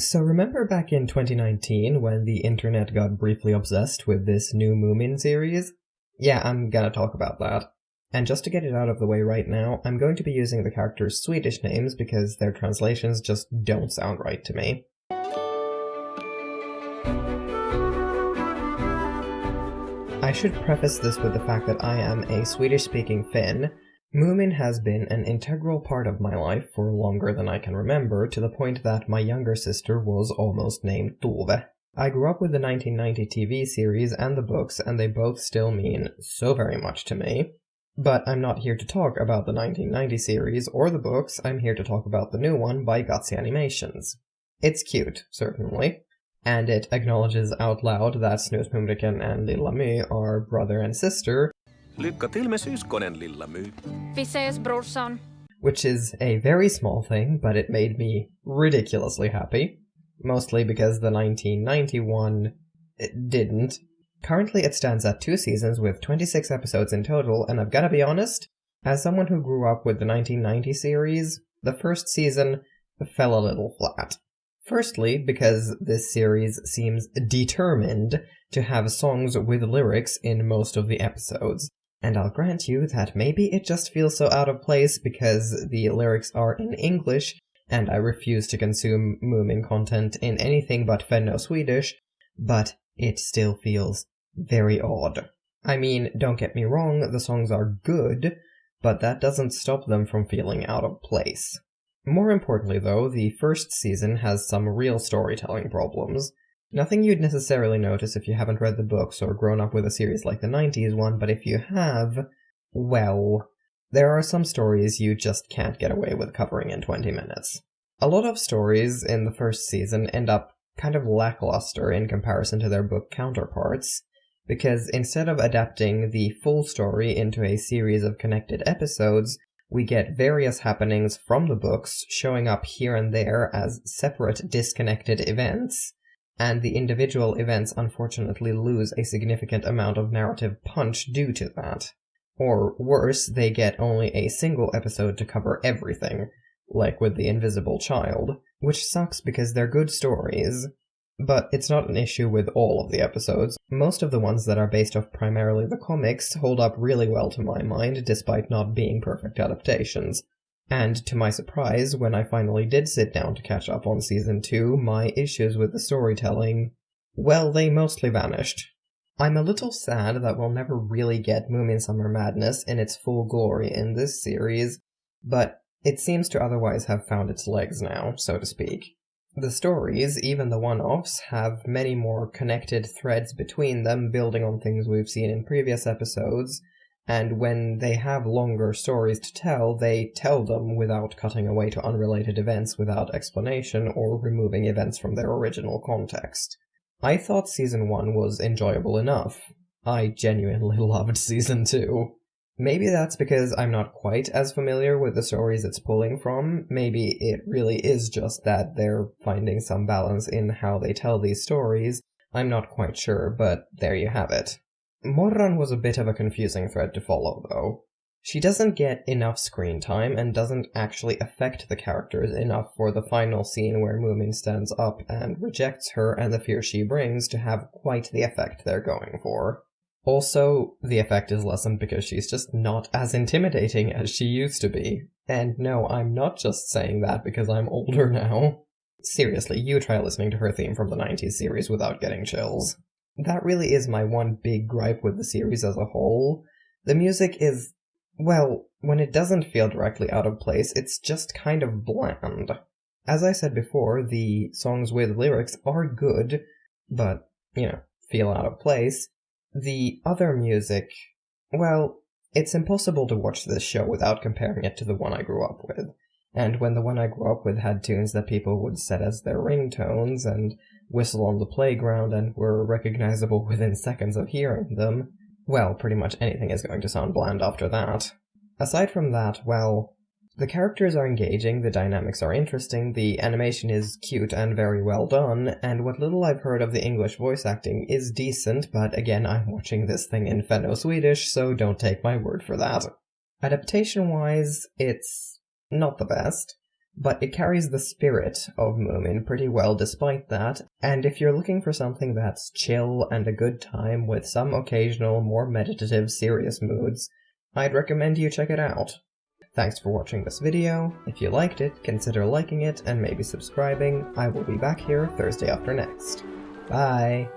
So remember back in 2019 when the internet got briefly obsessed with this new Moomin series? Yeah, I'm gonna talk about that. And just to get it out of the way right now, I'm going to be using the characters' Swedish names because their translations just don't sound right to me. I should preface this with the fact that I am a Swedish-speaking Finn. Moomin has been an integral part of my life for longer than I can remember, to the point that my younger sister was almost named Tove. I grew up with the 1990 TV series and the books, and they both still mean so very much to me. But I'm not here to talk about the 1990 series or the books, I'm here to talk about the new one by Gutsy Animations. It's cute, certainly, and it acknowledges out loud that Snusmumriken and Lilla My are brother and sister, Lycka till med syskonen, Lilla My. Vi ses, brorsan. which is a very small thing, but it made me ridiculously happy. Mostly because the 1991 didn't. Currently it stands at 2 seasons with 26 episodes in total, and I've gotta be honest, as someone who grew up with the 1990 series, the first season fell a little flat. Firstly, because this series seems determined to have songs with lyrics in most of the episodes. And I'll grant you that maybe it just feels so out of place because the lyrics are in English, and I refuse to consume Moomin content in anything but Fenno-Swedish, but it still feels very odd. I mean, don't get me wrong, the songs are good, but that doesn't stop them from feeling out of place. More importantly though, the first season has some real storytelling problems. Nothing you'd necessarily notice if you haven't read the books or grown up with a series like the 90s one, but if you have, well, there are some stories you just can't get away with covering in 20 minutes. A lot of stories in the first season end up kind of lackluster in comparison to their book counterparts, because instead of adapting the full story into a series of connected episodes, we get various happenings from the books showing up here and there as separate, disconnected events, and the individual events unfortunately lose a significant amount of narrative punch due to that. Or worse, they get only a single episode to cover everything, like with The Invisible Child, which sucks because they're good stories. But it's not an issue with all of the episodes. Most of the ones that are based off primarily the comics hold up really well to my mind, despite not being perfect adaptations. And to my surprise, when I finally did sit down to catch up on Season 2, my issues with the storytelling, well, they mostly vanished. I'm a little sad that we'll never really get Moomin Summer Madness in its full glory in this series, but it seems to otherwise have found its legs now, so to speak. The stories, even the one-offs, have many more connected threads between them, building on things we've seen in previous episodes, and when they have longer stories to tell, they tell them without cutting away to unrelated events without explanation or removing events from their original context. I thought Season 1 was enjoyable enough. I genuinely loved Season 2. Maybe that's because I'm not quite as familiar with the stories it's pulling from. Maybe it really is just that they're finding some balance in how they tell these stories. I'm not quite sure, but there you have it. Morran was a bit of a confusing thread to follow, though. She doesn't get enough screen time and doesn't actually affect the characters enough for the final scene where Moomin stands up and rejects her and the fear she brings to have quite the effect they're going for. Also, the effect is lessened because she's just not as intimidating as she used to be. And no, I'm not just saying that because I'm older now. Seriously, you try listening to her theme from the 90s series without getting chills. That really is my one big gripe with the series as a whole. The music is, well, when it doesn't feel directly out of place, it's just kind of bland. As I said before, the songs with lyrics are good, but, feel out of place. The other music, well, it's impossible to watch this show without comparing it to the one I grew up with. And when the one I grew up with had tunes that people would set as their ringtones and whistle on the playground and were recognizable within seconds of hearing them, well, pretty much anything is going to sound bland after that. Aside from that, well, the characters are engaging, the dynamics are interesting, the animation is cute and very well done, and what little I've heard of the English voice acting is decent, but again, I'm watching this thing in Fenno-Swedish, so don't take my word for that. Adaptation-wise, it's not the best. but it carries the spirit of Moomin pretty well despite that, and if you're looking for something that's chill and a good time with some occasional more meditative, serious moods, I'd recommend you check it out. Thanks for watching this video. If you liked it, consider liking it and maybe subscribing. I will be back here Thursday after next. Bye!